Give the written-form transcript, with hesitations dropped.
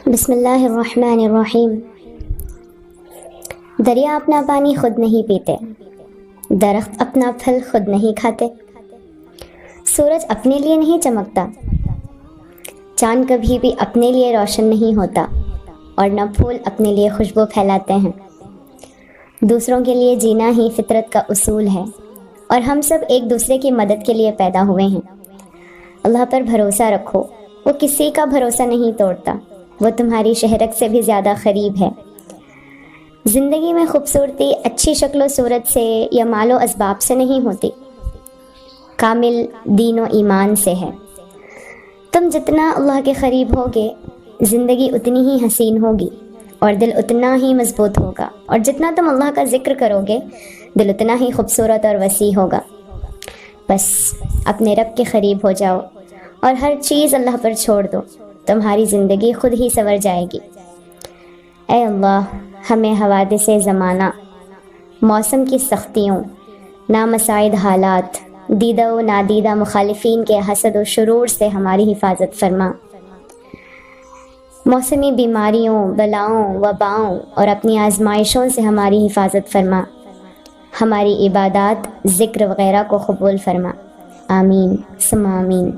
بسم اللہ الرحمن الرحیم۔ دریا اپنا پانی خود نہیں پیتے، درخت اپنا پھل خود نہیں کھاتے، سورج اپنے لیے نہیں چمکتا، چاند کبھی بھی اپنے لیے روشن نہیں ہوتا، اور نہ پھول اپنے لیے خوشبو پھیلاتے ہیں۔ دوسروں کے لیے جینا ہی فطرت کا اصول ہے، اور ہم سب ایک دوسرے کی مدد کے لیے پیدا ہوئے ہیں۔ اللہ پر بھروسہ رکھو، وہ کسی کا بھروسہ نہیں توڑتا، وہ تمہاری شہرت سے بھی زیادہ قریب ہے۔ زندگی میں خوبصورتی اچھی شکل و صورت سے یا مال و اسباب سے نہیں ہوتی، کامل دین و ایمان سے ہے۔ تم جتنا اللہ کے قریب ہوگے، زندگی اتنی ہی حسین ہوگی اور دل اتنا ہی مضبوط ہوگا، اور جتنا تم اللہ کا ذکر کرو گے، دل اتنا ہی خوبصورت اور وسیع ہوگا۔ بس اپنے رب کے قریب ہو جاؤ اور ہر چیز اللہ پر چھوڑ دو، تمہاری زندگی خود ہی سنور جائے گی۔ اے اللہ، ہمیں حوادث زمانہ، موسم کی سختیوں، نامساعد حالات، دیدہ و نادیدہ مخالفین کے حسد و شرور سے ہماری حفاظت فرما۔ موسمی بیماریوں، بلاؤں، وباؤں اور اپنی آزمائشوں سے ہماری حفاظت فرما۔ ہماری عبادات، ذکر وغیرہ کو قبول فرما۔ آمین ثم آمین۔